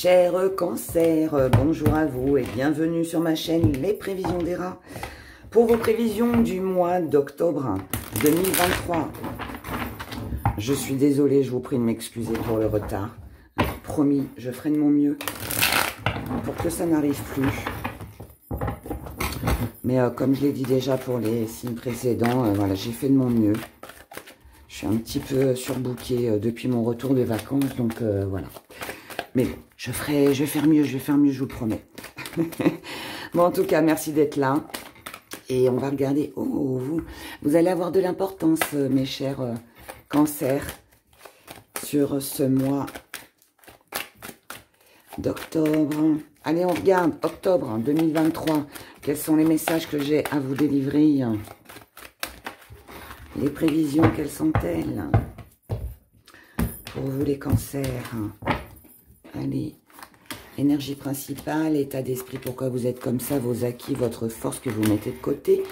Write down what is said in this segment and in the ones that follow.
Cher cancer, bonjour à vous et bienvenue sur ma chaîne Les Prévisions des Rats. Pour vos prévisions du mois d'octobre 2023. Je suis désolée, je vous prie de m'excuser pour le retard. Promis, je ferai de mon mieux pour que ça n'arrive plus. Mais comme je l'ai dit déjà pour les signes précédents, voilà, j'ai fait de mon mieux. Je suis un petit peu surbookée depuis mon retour de vacances, donc voilà. Mais bon, je vais faire mieux, je vous le promets. Bon, en tout cas, merci d'être là. Et on va regarder. Oh, vous allez avoir de l'importance, mes chers cancers, sur ce mois d'octobre. Allez, on regarde octobre 2023. Quels sont les messages que j'ai à vous délivrer? Les prévisions, quelles sont-elles pour vous les cancers? Allez, énergie principale, état d'esprit, pourquoi vous êtes comme ça, vos acquis, votre force que vous mettez de côté.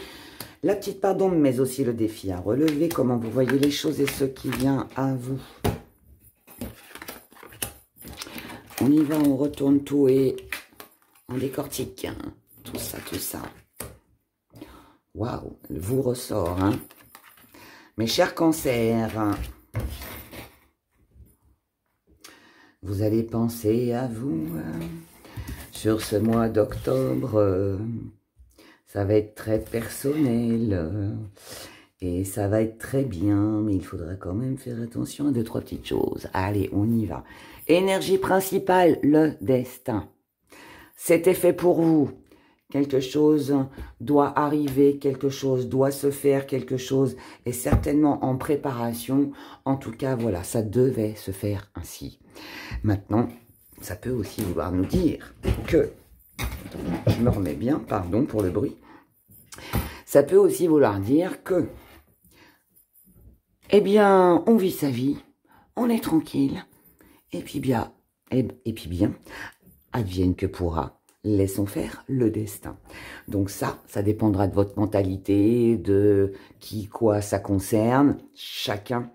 La petite part d'ombre, mais aussi le défi à relever, comment vous voyez les choses et ce qui vient à vous. On y va, on retourne tout et on décortique. Tout ça, tout ça. Waouh, vous ressort, hein. Mes chers cancers, vous allez penser à vous sur ce mois d'octobre. Ça va être très personnel et ça va être très bien, mais il faudra quand même faire attention à 2-3 petites choses. Allez, on y va. Énergie principale, le destin. C'était fait pour vous. Quelque chose doit arriver, quelque chose doit se faire, quelque chose est certainement en préparation. En tout cas, voilà, ça devait se faire ainsi. Maintenant, ça peut aussi vouloir nous dire que, je me remets bien, pardon pour le bruit, ça peut aussi vouloir dire que, eh bien, on vit sa vie, on est tranquille, et puis bien, advienne que pourra. Laissons faire le destin. Donc ça dépendra de votre mentalité, de qui, quoi ça concerne. Chacun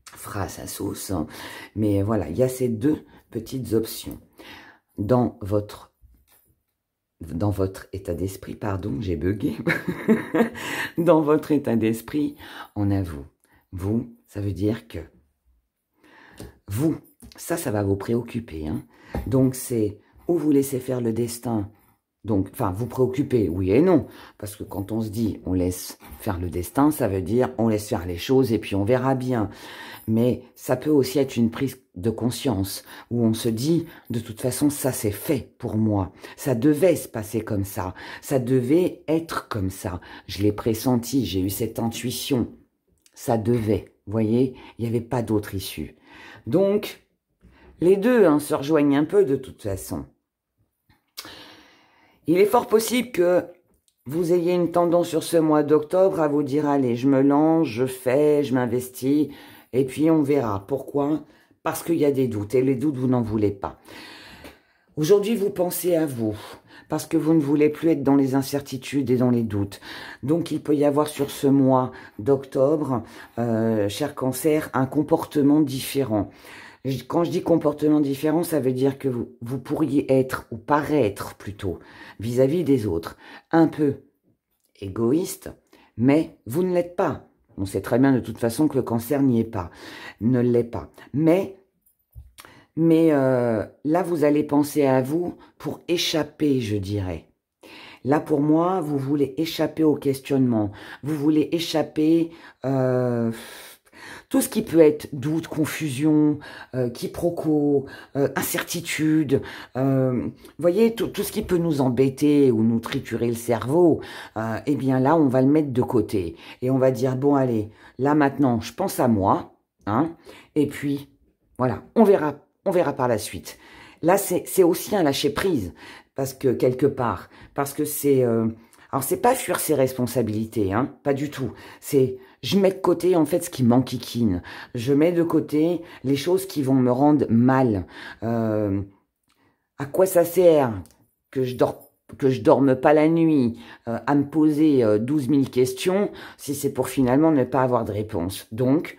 fera sa sauce. Mais voilà, il y a ces deux petites options. Dans votre état d'esprit, pardon, j'ai bugué. Dans votre état d'esprit, on a vous. Vous, ça veut dire que vous, ça va vous préoccuper. Hein. Donc c'est... ou vous laissez faire le destin, donc, enfin, vous préoccupez, oui et non, parce que quand on se dit on laisse faire le destin, ça veut dire on laisse faire les choses et puis on verra bien. Mais ça peut aussi être une prise de conscience, où on se dit, de toute façon, ça c'est fait pour moi, ça devait se passer comme ça devait être comme ça, je l'ai pressenti, j'ai eu cette intuition, ça devait, vous voyez, il n'y avait pas d'autre issue. Donc, les deux se rejoignent un peu de toute façon. Il est fort possible que vous ayez une tendance sur ce mois d'octobre à vous dire, allez, je me lance, je fais, je m'investis, et puis on verra. Pourquoi? Parce qu'il y a des doutes, et les doutes, vous n'en voulez pas. Aujourd'hui, vous pensez à vous, parce que vous ne voulez plus être dans les incertitudes et dans les doutes. Donc, il peut y avoir sur ce mois d'octobre, cher cancer, un comportement différent. Quand je dis comportement différent, ça veut dire que vous pourriez être, ou paraître plutôt, vis-à-vis des autres, un peu égoïste, mais vous ne l'êtes pas. On sait très bien de toute façon que le cancer n'y est pas, ne l'est pas. Mais là, vous allez penser à vous pour échapper, je dirais. Là, pour moi, vous voulez échapper au questionnement. Vous voulez échapper... tout ce qui peut être doute, confusion, quiproquo, incertitude, voyez, tout ce qui peut nous embêter ou nous triturer le cerveau, eh bien là, on va le mettre de côté. Et on va dire, bon, allez, là maintenant, je pense à moi, hein, et puis, voilà, on verra par la suite. Là, c'est aussi un lâcher-prise, parce que, quelque part, parce que c'est... alors, c'est pas fuir ses responsabilités, hein, pas du tout. C'est, je mets de côté, en fait, ce qui m'enquiquine. Je mets de côté les choses qui vont me rendre mal. À quoi ça sert que je dorme pas la nuit, à me poser 12 000 questions, si c'est pour finalement ne pas avoir de réponse. Donc,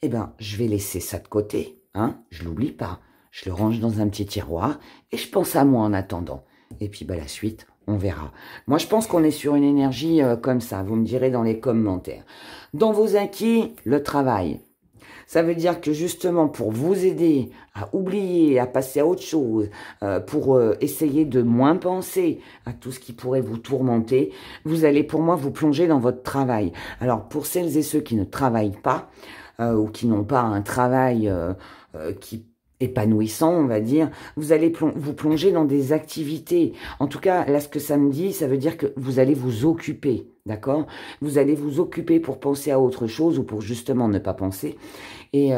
eh ben, je vais laisser ça de côté, hein, je l'oublie pas. je le range dans un petit tiroir et je pense à moi en attendant. Et puis la suite, on verra. Moi, je pense qu'on est sur une énergie comme ça. Vous me direz dans les commentaires. Dans vos inquiets, le travail. Ça veut dire que justement, pour vous aider à oublier, à passer à autre chose, pour essayer de moins penser à tout ce qui pourrait vous tourmenter, vous allez, pour moi, vous plonger dans votre travail. Alors, pour celles et ceux qui ne travaillent pas, ou qui n'ont pas un travail qui épanouissant, on va dire, vous allez vous plonger dans des activités. En tout cas, là, ce que ça me dit, ça veut dire que vous allez vous occuper, d'accord? Vous allez vous occuper pour penser à autre chose ou pour justement ne pas penser. Et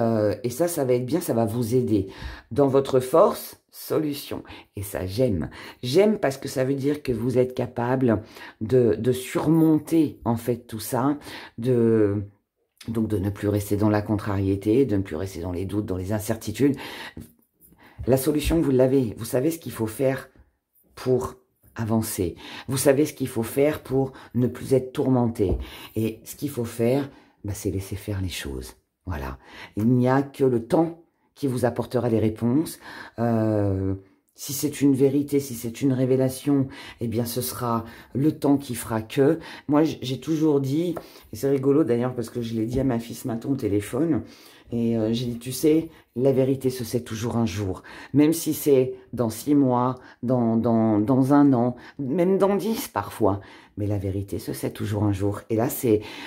ça va être bien, ça va vous aider. Dans votre force, solution. Et ça, j'aime. J'aime parce que ça veut dire que vous êtes capable de surmonter, en fait, tout ça, donc de ne plus rester dans la contrariété, de ne plus rester dans les doutes, dans les incertitudes. La solution, vous l'avez. Vous savez ce qu'il faut faire pour avancer. Vous savez ce qu'il faut faire pour ne plus être tourmenté. Et ce qu'il faut faire, c'est laisser faire les choses. Voilà. Il n'y a que le temps qui vous apportera les réponses. Si c'est une vérité, si c'est une révélation, eh bien ce sera le temps qui fera que. Moi, j'ai toujours dit, et c'est rigolo d'ailleurs parce que je l'ai dit à ma fille ce matin au téléphone, et j'ai dit, tu sais, la vérité se sait toujours un jour. Même si c'est dans 6 mois, dans 1 an, même dans 10 parfois. Mais la vérité se sait toujours un jour. Et là,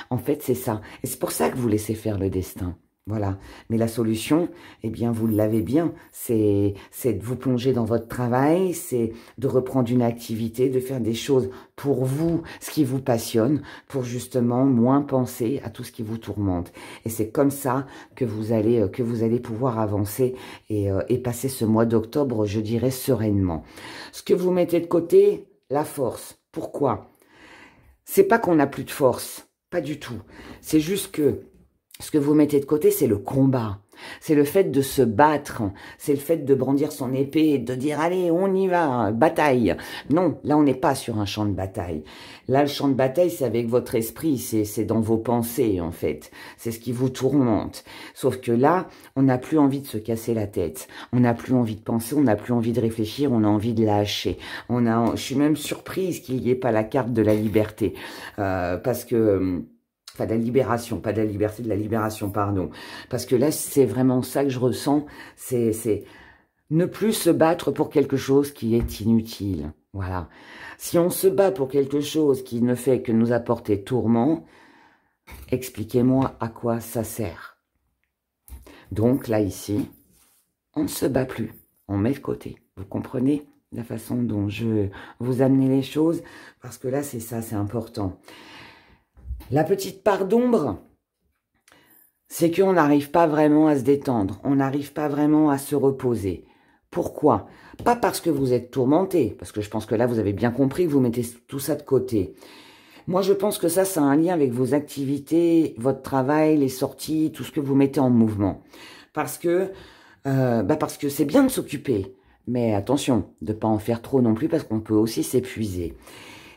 en fait, c'est ça. Et c'est pour ça que vous laissez faire le destin. Voilà. Mais la solution, eh bien, vous l'avez bien. C'est de vous plonger dans votre travail, c'est de reprendre une activité, de faire des choses pour vous, ce qui vous passionne, pour justement moins penser à tout ce qui vous tourmente. Et c'est comme ça que vous allez pouvoir avancer et passer ce mois d'octobre, je dirais, sereinement. Ce que vous mettez de côté, la force. Pourquoi? C'est pas qu'on n'a plus de force. Pas du tout. C'est juste que ce que vous mettez de côté, c'est le combat. C'est le fait de se battre. C'est le fait de brandir son épée et de dire « Allez, on y va, bataille ». Non, là, on n'est pas sur un champ de bataille. Là, le champ de bataille, c'est avec votre esprit. C'est dans vos pensées, en fait. C'est ce qui vous tourmente. Sauf que là, on n'a plus envie de se casser la tête. On n'a plus envie de penser, on n'a plus envie de réfléchir, on a envie de lâcher. Je suis même surprise qu'il n'y ait pas la carte de la liberté. Parce que... Enfin, de la libération, pas de la liberté, de la libération, pardon. Parce que là, c'est vraiment ça que je ressens, c'est ne plus se battre pour quelque chose qui est inutile. Voilà. Si on se bat pour quelque chose qui ne fait que nous apporter tourment, expliquez-moi à quoi ça sert. Donc là, ici, on ne se bat plus, on met de côté. Vous comprenez la façon dont je veux vous amener les choses? Parce que là, c'est ça, c'est important. La petite part d'ombre, c'est qu'on n'arrive pas vraiment à se détendre, on n'arrive pas vraiment à se reposer. Pourquoi? Pas parce que vous êtes tourmenté, parce que je pense que là, vous avez bien compris que vous mettez tout ça de côté. Moi, je pense que ça a un lien avec vos activités, votre travail, les sorties, tout ce que vous mettez en mouvement. Parce que c'est bien de s'occuper, mais attention, de ne pas en faire trop non plus, parce qu'on peut aussi s'épuiser.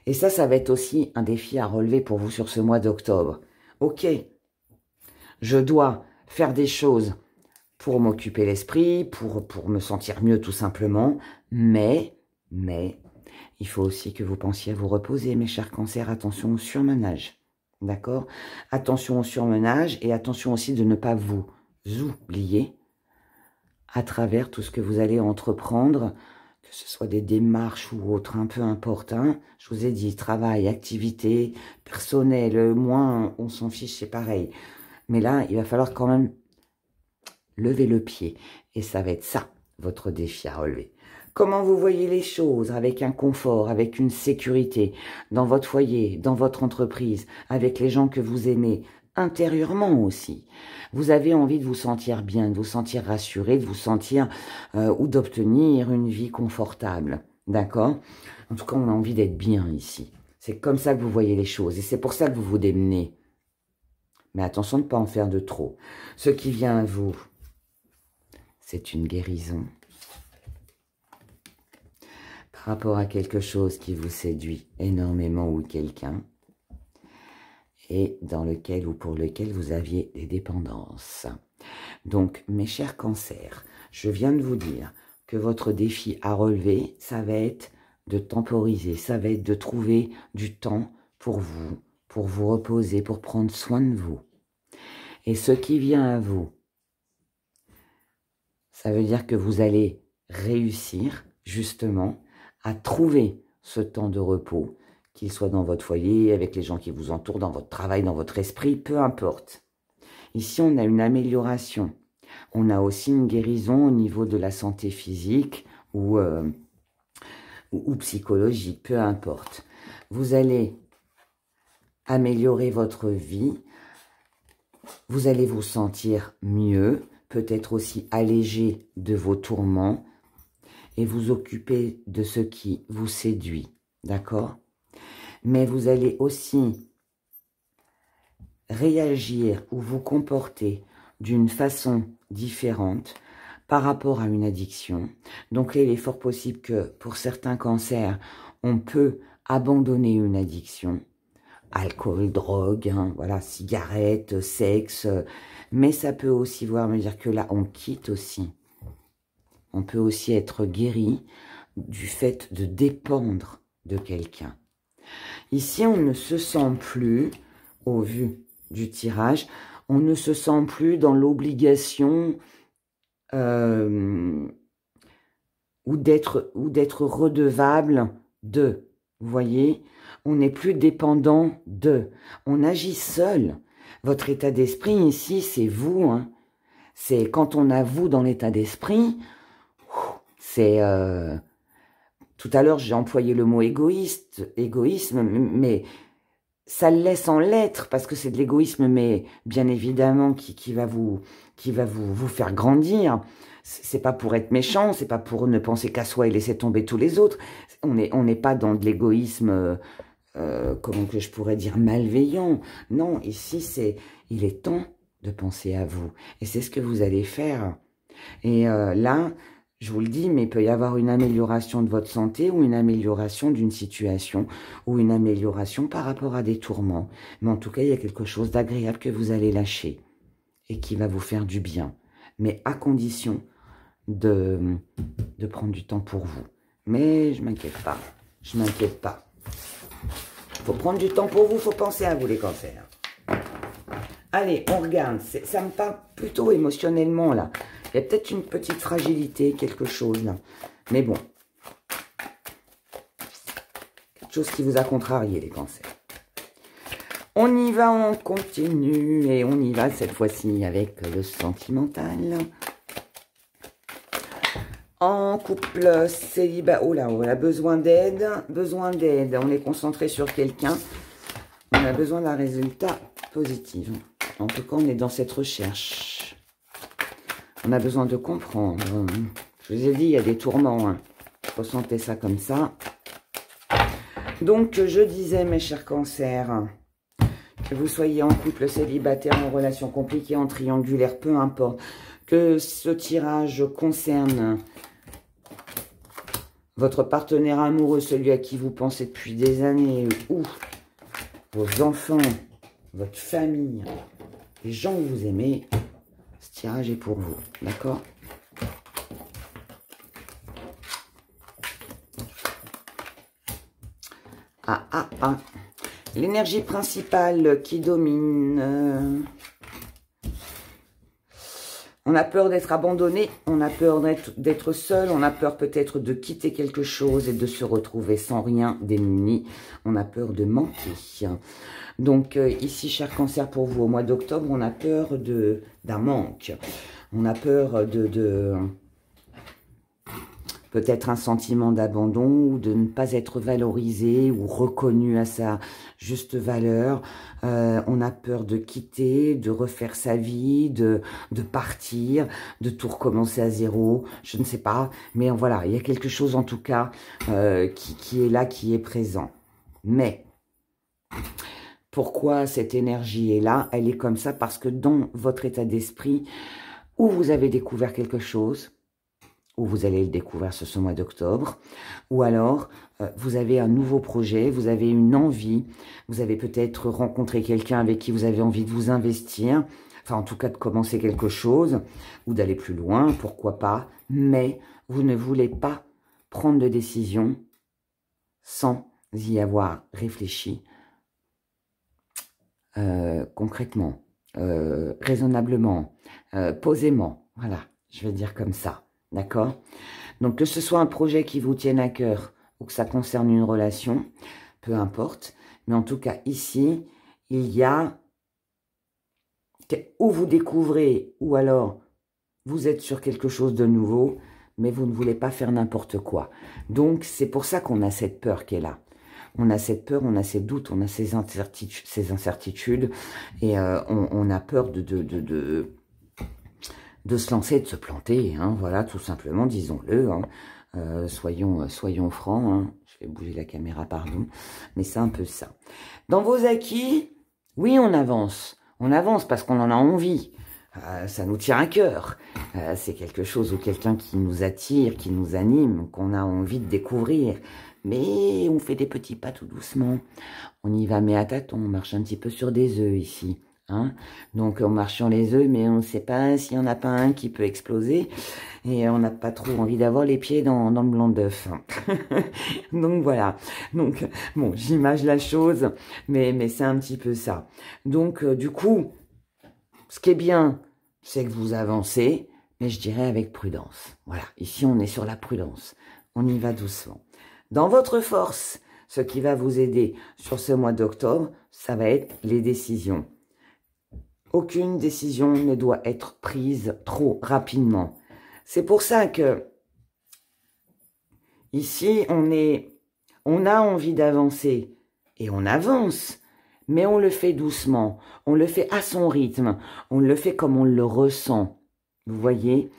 Et ça va être aussi un défi à relever pour vous sur ce mois d'octobre. Ok, je dois faire des choses pour m'occuper l'esprit, pour me sentir mieux tout simplement, mais, il faut aussi que vous pensiez à vous reposer, mes chers cancers, attention au surmenage, d'accord? Attention au surmenage et attention aussi de ne pas vous oublier à travers tout ce que vous allez entreprendre, que ce soit des démarches ou autres, peu importe. Je vous ai dit, travail, activité, personnel, moins on s'en fiche, c'est pareil. Mais là, il va falloir quand même lever le pied. Et ça va être ça, votre défi à relever. Comment vous voyez les choses, avec un confort, avec une sécurité, dans votre foyer, dans votre entreprise, avec les gens que vous aimez, intérieurement aussi. Vous avez envie de vous sentir bien, de vous sentir rassuré, de vous sentir ou d'obtenir une vie confortable. D'accord? En tout cas, on a envie d'être bien ici. C'est comme ça que vous voyez les choses et c'est pour ça que vous vous démenez. Mais attention de ne pas en faire de trop. Ce qui vient à vous, c'est une guérison par rapport à quelque chose qui vous séduit énormément ou quelqu'un et dans lequel ou pour lequel vous aviez des dépendances. Donc, mes chers cancers, je viens de vous dire que votre défi à relever, ça va être de temporiser, ça va être de trouver du temps pour vous reposer, pour prendre soin de vous. Et ce qui vient à vous, ça veut dire que vous allez réussir justement à trouver ce temps de repos, qu'il soit dans votre foyer, avec les gens qui vous entourent, dans votre travail, dans votre esprit, peu importe. Ici, on a une amélioration. On a aussi une guérison au niveau de la santé physique ou psychologique, peu importe. Vous allez améliorer votre vie, vous allez vous sentir mieux, peut-être aussi allégé de vos tourments et vous occuper de ce qui vous séduit, d'accord? Mais vous allez aussi réagir ou vous comporter d'une façon différente par rapport à une addiction. Donc là, il est fort possible que pour certains cancers, on peut abandonner une addiction. Alcool, drogue, hein, voilà, cigarettes, sexe. Mais ça peut aussi vouloir me dire que là, on quitte aussi. On peut aussi être guéri du fait de dépendre de quelqu'un. Ici, on ne se sent plus, au vu du tirage, on ne se sent plus dans l'obligation ou d'être redevable de. Vous voyez, on n'est plus dépendant de. On agit seul. Votre état d'esprit ici, c'est vous. Hein. C'est quand on a vous dans l'état d'esprit, c'est... tout à l'heure, j'ai employé le mot égoïsme, mais ça le laisse en lettres, parce que c'est de l'égoïsme, mais bien évidemment, qui va vous faire grandir. C'est pas pour être méchant, c'est pas pour ne penser qu'à soi et laisser tomber tous les autres. On n'est pas dans de l'égoïsme, comment que je pourrais dire, malveillant. Non, ici, il est temps de penser à vous. Et c'est ce que vous allez faire. Et là, je vous le dis, mais il peut y avoir une amélioration de votre santé ou une amélioration d'une situation ou une amélioration par rapport à des tourments. Mais en tout cas, il y a quelque chose d'agréable que vous allez lâcher et qui va vous faire du bien. Mais à condition de prendre du temps pour vous. Mais je m'inquiète pas. Je m'inquiète pas. Il faut prendre du temps pour vous, il faut penser à vous les cancers. Allez, on regarde. Ça me parle plutôt émotionnellement là. Il y a peut-être une petite fragilité, quelque chose là. Mais bon. Quelque chose qui vous a contrarié les cancers. On y va, on continue. Et on y va cette fois-ci avec le sentimental. En couple, célibat. Oh là, on a besoin d'aide. Besoin d'aide. On est concentré sur quelqu'un. On a besoin d'un résultat positif. En tout cas, on est dans cette recherche. On a besoin de comprendre. Je vous ai dit, il y a des tourments. Hein. Ressentez ça comme ça. Donc, je disais, mes chers cancers, que vous soyez en couple, célibataire, en relation compliquée, en triangulaire, peu importe, que ce tirage concerne votre partenaire amoureux, celui à qui vous pensez depuis des années, ou vos enfants, votre famille, les gens que vous aimez, ce tirage est pour vous, d'accord? Ah. L'énergie principale qui domine. On a peur d'être abandonné, on a peur d'être seul, on a peur peut-être de quitter quelque chose et de se retrouver sans rien, démuni. On a peur de manquer. Donc ici, cher cancer, pour vous, au mois d'octobre, on a peur d'un manque. On a peur peut-être un sentiment d'abandon ou de ne pas être valorisé ou reconnu à sa juste valeur. On a peur de quitter, de refaire sa vie, de partir, de tout recommencer à zéro. Je ne sais pas, mais voilà, il y a quelque chose en tout cas qui est là, qui est présent. Mais pourquoi cette énergie est là? Elle est comme ça parce que dans votre état d'esprit, où vous avez découvert quelque chose, ou vous allez le découvrir ce mois d'octobre, ou alors vous avez un nouveau projet, vous avez une envie, vous avez peut-être rencontré quelqu'un avec qui vous avez envie de vous investir, enfin en tout cas de commencer quelque chose, ou d'aller plus loin, pourquoi pas, mais vous ne voulez pas prendre de décision sans y avoir réfléchi concrètement, raisonnablement, posément, voilà, je vais dire comme ça, d'accord? Donc que ce soit un projet qui vous tienne à cœur ou que ça concerne une relation, peu importe, mais en tout cas ici, il y a où vous découvrez, ou alors vous êtes sur quelque chose de nouveau, mais vous ne voulez pas faire n'importe quoi. Donc c'est pour ça qu'on a cette peur qui est là. On a cette peur, on a ces doutes, on a ces incertitudes, et on a peur de se lancer, de se planter, hein, voilà, tout simplement, disons-le, hein. Soyons francs, hein. Je vais bouger la caméra, pardon, mais c'est un peu ça. Dans vos acquis, oui, on avance parce qu'on en a envie, ça nous tient à cœur, c'est quelque chose ou quelqu'un qui nous attire, qui nous anime, qu'on a envie de découvrir, mais on fait des petits pas tout doucement, on y va mais à tâtons, on marche un petit peu sur des œufs ici. Hein, donc on marche sur les œufs, mais on ne sait pas s'il n'y en a pas un qui peut exploser. Et on n'a pas trop envie d'avoir les pieds dans le blanc d'œuf. Donc voilà. Donc bon, j'imagine la chose, mais c'est un petit peu ça. Donc du coup, ce qui est bien, c'est que vous avancez, mais je dirais avec prudence. Voilà, ici on est sur la prudence. On y va doucement. Dans votre force, ce qui va vous aider sur ce mois d'octobre, ça va être les décisions. Aucune décision ne doit être prise trop rapidement. C'est pour ça que ici, on a envie d'avancer et on avance, mais on le fait doucement, on le fait à son rythme, on le fait comme on le ressent. Vous voyez,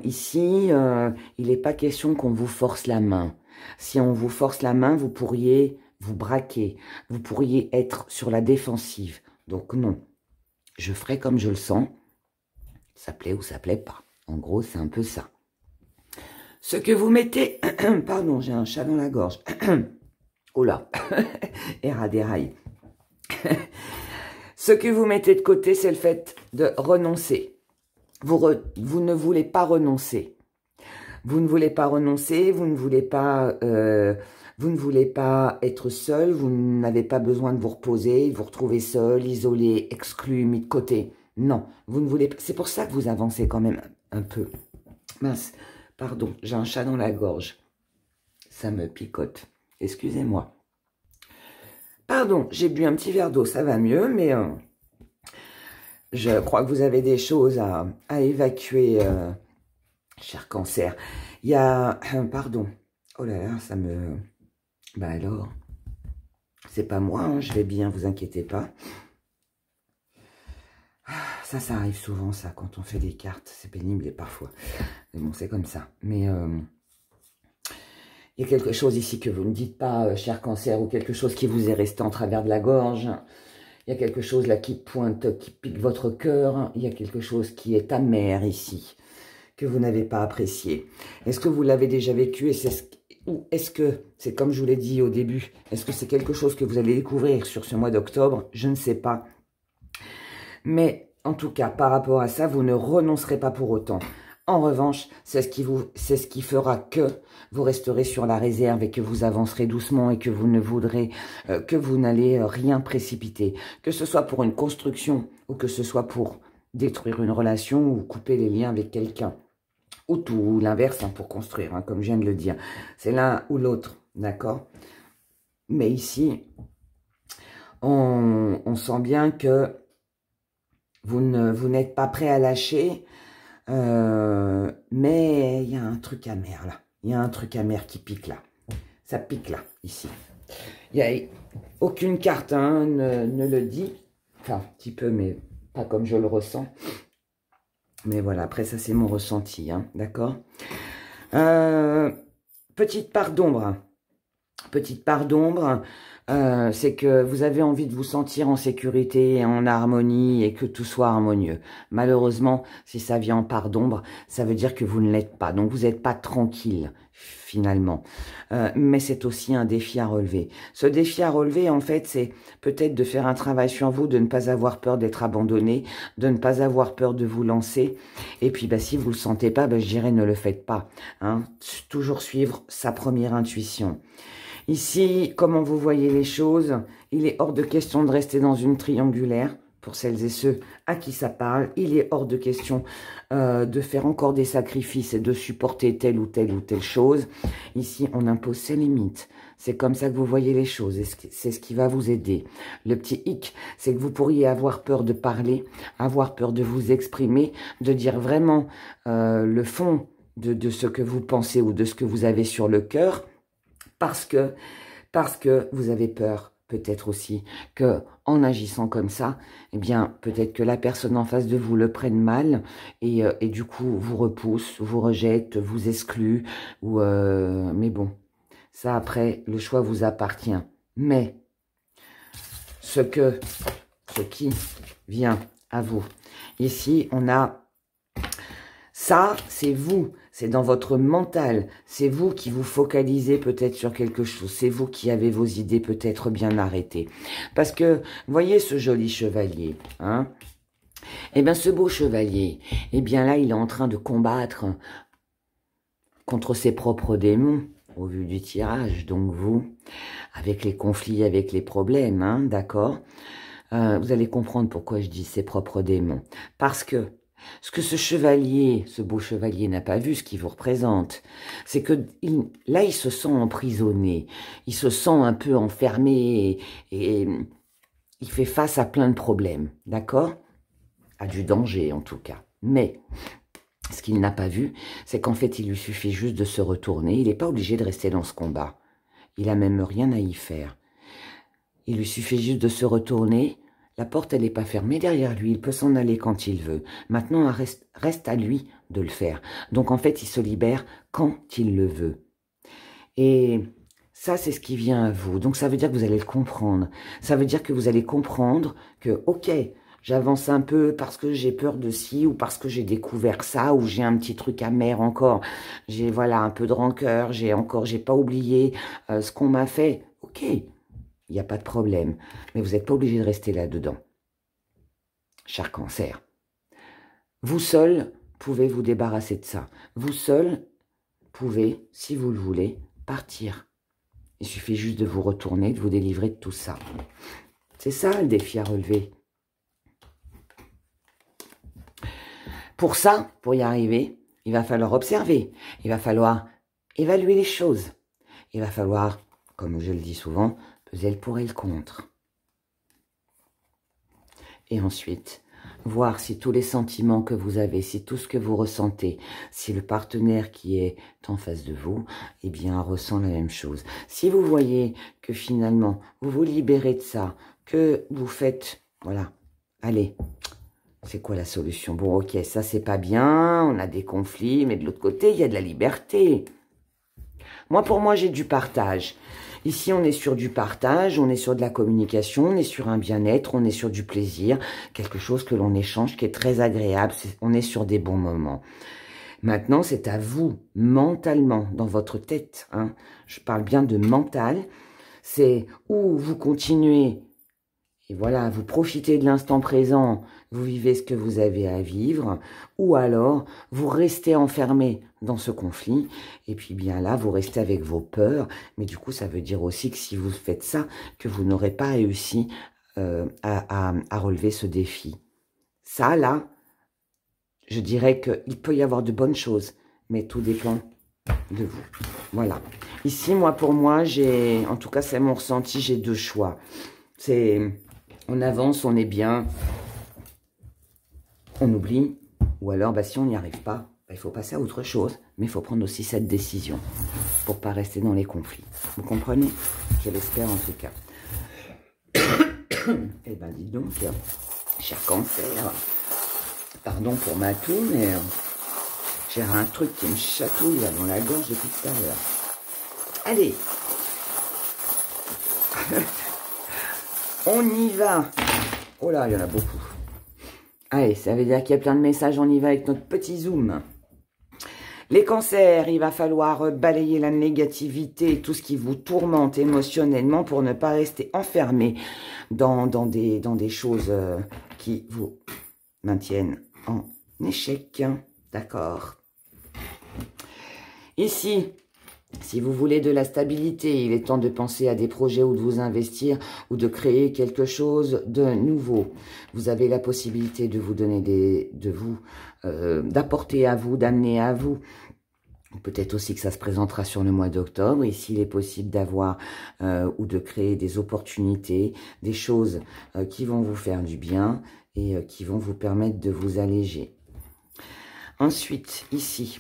ici, il n'est pas question qu'on vous force la main. Si on vous force la main, vous pourriez vous braquer, vous pourriez être sur la défensive. Donc non. Je ferai comme je le sens, ça plaît ou ça plaît pas. En gros, c'est un peu ça. Ce que vous mettez... Pardon, j'ai un chat dans la gorge. Oh là, déraille. Ce que vous mettez de côté, c'est le fait de renoncer. Vous ne voulez pas renoncer. Vous ne voulez pas renoncer, vous ne voulez pas être seul, vous n'avez pas besoin de vous reposer, de vous retrouver seul, isolé, exclu, mis de côté. Non, vous ne voulez pas. C'est pour ça que vous avancez quand même un peu. Mince, pardon, j'ai un chat dans la gorge. Ça me picote. Excusez-moi. Pardon, j'ai bu un petit verre d'eau, ça va mieux, mais je crois que vous avez des choses à évacuer, cher cancer. Il y a... pardon. Oh là là, ça me... Ben alors, c'est pas moi, hein, je vais bien, vous inquiétez pas. Ça arrive souvent, ça, quand on fait des cartes. C'est pénible et parfois. Mais bon, c'est comme ça. Mais il y a quelque chose ici que vous ne dites pas, cher cancer, ou quelque chose qui vous est resté en travers de la gorge. Il y a quelque chose là qui pointe, qui pique votre cœur. Il y a quelque chose qui est amer ici, que vous n'avez pas apprécié. Est-ce que vous l'avez déjà vécu ou est-ce que, c'est comme je vous l'ai dit au début, est-ce que c'est quelque chose que vous allez découvrir sur ce mois d'octobre? Je ne sais pas. Mais en tout cas, par rapport à ça, vous ne renoncerez pas pour autant. En revanche, c'est ce qui fera que vous resterez sur la réserve et que vous avancerez doucement et que vous ne voudrez, que vous n'allez rien précipiter. Que ce soit pour une construction ou que ce soit pour détruire une relation ou couper les liens avec quelqu'un. Ou tout, ou l'inverse, hein, pour construire, hein, comme je viens de le dire. C'est l'un ou l'autre, d'accord? Mais ici, on sent bien que vous n'êtes pas prêt à lâcher, mais il y a un truc amer là. Il y a un truc amer qui pique là. Ça pique là, ici. Il n'y a aucune carte hein, ne le dit. Enfin, un petit peu, mais pas comme je le ressens. Mais voilà, après ça c'est mon ressenti, hein, d'accord? Petite part d'ombre. Petite part d'ombre. c'est que vous avez envie de vous sentir en sécurité et en harmonie et que tout soit harmonieux. Malheureusement, si ça vient en part d'ombre, ça veut dire que vous ne l'êtes pas. Donc, vous n'êtes pas tranquille, finalement. Mais c'est aussi un défi à relever. Ce défi à relever, en fait, c'est peut-être de faire un travail sur vous, de ne pas avoir peur d'être abandonné, de ne pas avoir peur de vous lancer. Et puis, bah, si vous le sentez pas, bah, je dirais ne le faites pas. Hein. Toujours suivre sa première intuition. Ici, comment vous voyez les choses, il est hors de question de rester dans une triangulaire, pour celles et ceux à qui ça parle. Il est hors de question de faire encore des sacrifices et de supporter telle ou telle chose. Ici, on impose ses limites. C'est comme ça que vous voyez les choses et c'est ce qui va vous aider. Le petit hic, c'est que vous pourriez avoir peur de parler, avoir peur de vous exprimer, de dire vraiment le fond de ce que vous pensez ou de ce que vous avez sur le cœur, parce que vous avez peur, peut-être aussi, que en agissant comme ça, eh bien, peut-être que la personne en face de vous le prenne mal et du coup, vous repousse, vous rejette, vous exclut. Mais bon, ça, après, le choix vous appartient. Mais ce qui vient à vous, ici, on a... Ça, c'est vous, c'est dans votre mental, c'est vous qui vous focalisez peut-être sur quelque chose, c'est vous qui avez vos idées peut-être bien arrêtées. Parce que, voyez ce joli chevalier, hein? Eh bien, ce beau chevalier, eh bien là, il est en train de combattre contre ses propres démons, au vu du tirage, donc vous, avec les conflits, avec les problèmes, hein, d'accord? Vous allez comprendre pourquoi je dis ses propres démons. Parce que ce que ce chevalier, ce beau chevalier n'a pas vu, ce qui vous représente, c'est que là, il se sent emprisonné, il se sent un peu enfermé et il fait face à plein de problèmes, d'accord? À du danger, en tout cas. Mais ce qu'il n'a pas vu, c'est qu'en fait, il lui suffit juste de se retourner. Il n'est pas obligé de rester dans ce combat. Il n'a même rien à y faire. Il lui suffit juste de se retourner. La porte, elle n'est pas fermée derrière lui. Il peut s'en aller quand il veut. Maintenant, reste à lui de le faire. Donc, en fait, il se libère quand il le veut. Et ça, c'est ce qui vient à vous. Donc, ça veut dire que vous allez le comprendre. Ça veut dire que vous allez comprendre que, ok, j'avance un peu parce que j'ai peur de ci ou parce que j'ai découvert ça ou j'ai un petit truc amer encore. J'ai, voilà, un peu de rancœur. J'ai pas oublié ce qu'on m'a fait. Ok, il n'y a pas de problème. Mais vous n'êtes pas obligé de rester là-dedans. Cher Cancer. Vous seul pouvez vous débarrasser de ça. Vous seul pouvez, si vous le voulez, partir. Il suffit juste de vous retourner, de vous délivrer de tout ça. C'est ça le défi à relever. Pour ça, pour y arriver, il va falloir observer. Il va falloir évaluer les choses. Il va falloir, comme je le dis souvent, peser le pour et le contre. Et ensuite, voir si tous les sentiments que vous avez, si tout ce que vous ressentez, si le partenaire qui est en face de vous, eh bien, ressent la même chose. Si vous voyez que finalement, vous vous libérez de ça, que vous faites, voilà, allez, c'est quoi la solution? Bon, ok, ça c'est pas bien, on a des conflits, mais de l'autre côté, il y a de la liberté. Moi, pour moi, j'ai du partage. Ici, on est sur du partage, on est sur de la communication, on est sur un bien-être, on est sur du plaisir, quelque chose que l'on échange qui est très agréable, on est sur des bons moments. Maintenant, c'est à vous, mentalement, dans votre tête, hein. Je parle bien de mental, c'est où vous continuez, et voilà, vous profitez de l'instant présent, vous vivez ce que vous avez à vivre, ou alors vous restez enfermé dans ce conflit, et puis bien là, vous restez avec vos peurs, mais du coup, ça veut dire aussi que si vous faites ça, que vous n'aurez pas réussi à relever ce défi. Ça, là, je dirais qu'il peut y avoir de bonnes choses, mais tout dépend de vous. Voilà. Ici, moi, pour moi, en tout cas, c'est mon ressenti, j'ai deux choix. C'est... On avance, on est bien, on oublie, ou alors bah, si on n'y arrive pas, bah, il faut passer à autre chose, mais il faut prendre aussi cette décision pour ne pas rester dans les conflits. Vous comprenez? Je l'espère en tout cas. Eh ben dis donc, cher Cancer, pardon pour ma toux, mais j'ai un truc qui me chatouille là, dans la gorge depuis tout à l'heure. Allez! On y va. Oh là, il y en a beaucoup. Allez, ça veut dire qu'il y a plein de messages. On y va avec notre petit zoom. Les cancers, il va falloir balayer la négativité, tout ce qui vous tourmente émotionnellement pour ne pas rester enfermé dans des choses qui vous maintiennent en échec. D'accord. Ici, si vous voulez de la stabilité, il est temps de penser à des projets ou de vous investir ou de créer quelque chose de nouveau. Vous avez la possibilité de vous donner d'apporter à vous, d'amener à vous. Peut-être aussi que ça se présentera sur le mois d'octobre. Ici, il est possible d'avoir ou de créer des opportunités, des choses qui vont vous faire du bien et qui vont vous permettre de vous alléger. Ensuite, ici,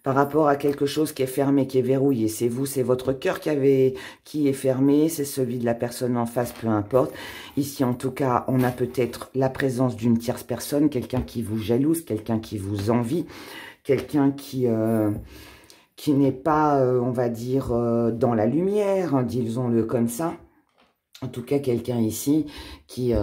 par rapport à quelque chose qui est fermé, qui est verrouillé, c'est vous, c'est votre cœur qui est fermé, c'est celui de la personne en face, peu importe. Ici, en tout cas, on a peut-être la présence d'une tierce personne, quelqu'un qui vous jalouse, quelqu'un qui vous envie, quelqu'un qui n'est pas, on va dire, dans la lumière, hein, disons-le comme ça. En tout cas, quelqu'un ici qui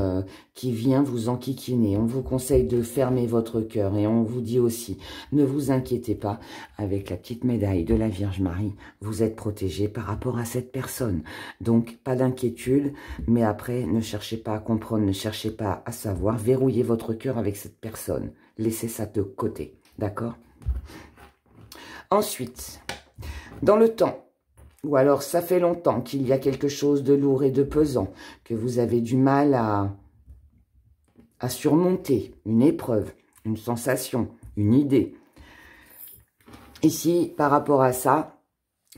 vient vous enquiquiner. On vous conseille de fermer votre cœur et on vous dit aussi, ne vous inquiétez pas, avec la petite médaille de la Vierge Marie, vous êtes protégé par rapport à cette personne. Donc, pas d'inquiétude, mais après, ne cherchez pas à comprendre, ne cherchez pas à savoir, verrouillez votre cœur avec cette personne. Laissez ça de côté, d'accord ? Ensuite, dans le temps, ou alors ça fait longtemps qu'il y a quelque chose de lourd et de pesant, que vous avez du mal à surmonter, une épreuve, une sensation, une idée. Ici, par rapport à ça,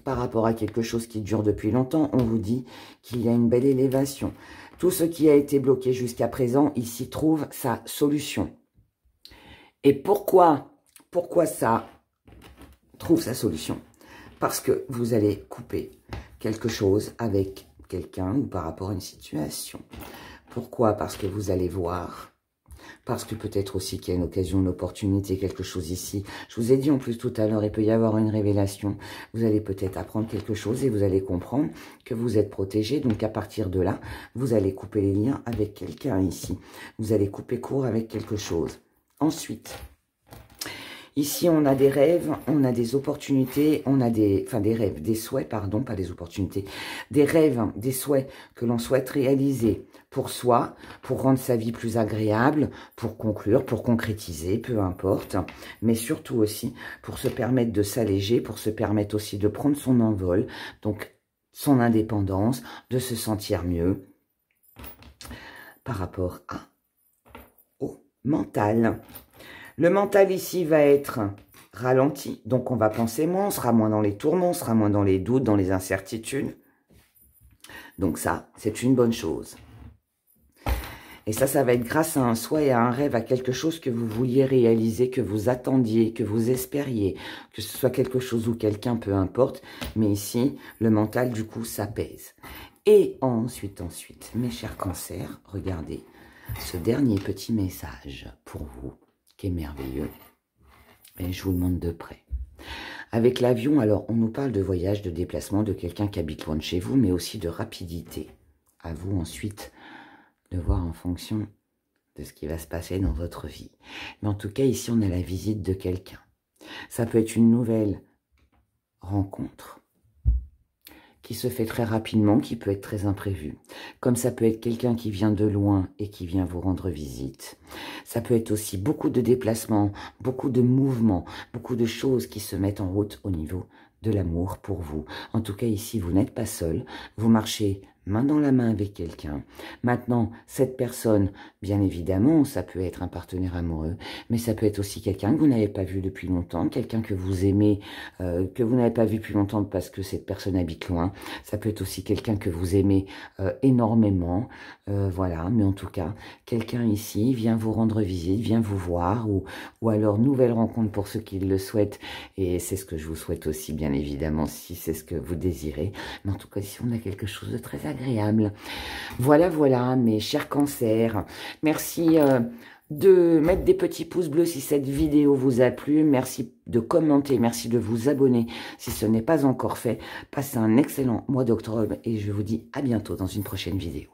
par rapport à quelque chose qui dure depuis longtemps, on vous dit qu'il y a une belle élévation. Tout ce qui a été bloqué jusqu'à présent, ici, trouve sa solution. Et pourquoi ça trouve sa solution? Parce que vous allez couper quelque chose avec quelqu'un ou par rapport à une situation. Pourquoi? Parce que vous allez voir. Parce que peut-être aussi qu'il y a une occasion, une opportunité, quelque chose ici. Je vous ai dit en plus tout à l'heure, il peut y avoir une révélation. Vous allez peut-être apprendre quelque chose et vous allez comprendre que vous êtes protégé. Donc à partir de là, vous allez couper les liens avec quelqu'un ici. Vous allez couper court avec quelque chose. Ensuite, ici, on a des rêves, on a des opportunités, on a des rêves, des souhaits, pardon, pas des opportunités, des rêves, des souhaits que l'on souhaite réaliser pour soi, pour rendre sa vie plus agréable, pour conclure, pour concrétiser, peu importe, mais surtout aussi pour se permettre de s'alléger, pour se permettre aussi de prendre son envol, donc son indépendance, de se sentir mieux par rapport au mental. Le mental ici va être ralenti, donc on va penser moins, on sera moins dans les tourments, on sera moins dans les doutes, dans les incertitudes. Donc ça, c'est une bonne chose. Et ça va être grâce à un souhait, à un rêve, à quelque chose que vous vouliez réaliser, que vous attendiez, que vous espériez, que ce soit quelque chose ou quelqu'un, peu importe. Mais ici, le mental, du coup, s'apaise. Et ensuite, mes chers cancers, regardez ce dernier petit message pour vous, qui est merveilleux, et je vous le montre de près. Avec l'avion, alors, on nous parle de voyage, de déplacement, de quelqu'un qui habite loin de chez vous, mais aussi de rapidité. À vous ensuite de voir en fonction de ce qui va se passer dans votre vie. Mais en tout cas, ici, on a la visite de quelqu'un. Ça peut être une nouvelle rencontre qui se fait très rapidement, qui peut être très imprévu. Comme ça peut être quelqu'un qui vient de loin et qui vient vous rendre visite. Ça peut être aussi beaucoup de déplacements, beaucoup de mouvements, beaucoup de choses qui se mettent en route au niveau de l'amour pour vous. En tout cas, ici, vous n'êtes pas seul. Vous marchez main dans la main avec quelqu'un. Maintenant, cette personne, bien évidemment, ça peut être un partenaire amoureux, mais ça peut être aussi quelqu'un que vous n'avez pas vu depuis longtemps, quelqu'un que vous aimez, que vous n'avez pas vu depuis longtemps parce que cette personne habite loin. Ça peut être aussi quelqu'un que vous aimez énormément, voilà. Mais en tout cas, quelqu'un ici vient vous rendre visite, vient vous voir, ou alors nouvelle rencontre pour ceux qui le souhaitent. Et c'est ce que je vous souhaite aussi, bien évidemment, si c'est ce que vous désirez. Mais en tout cas, ici, on a quelque chose de très agréable. Voilà, mes chers cancers. Merci de mettre des petits pouces bleus si cette vidéo vous a plu. Merci de commenter, merci de vous abonner si ce n'est pas encore fait. Passez un excellent mois d'octobre et je vous dis à bientôt dans une prochaine vidéo.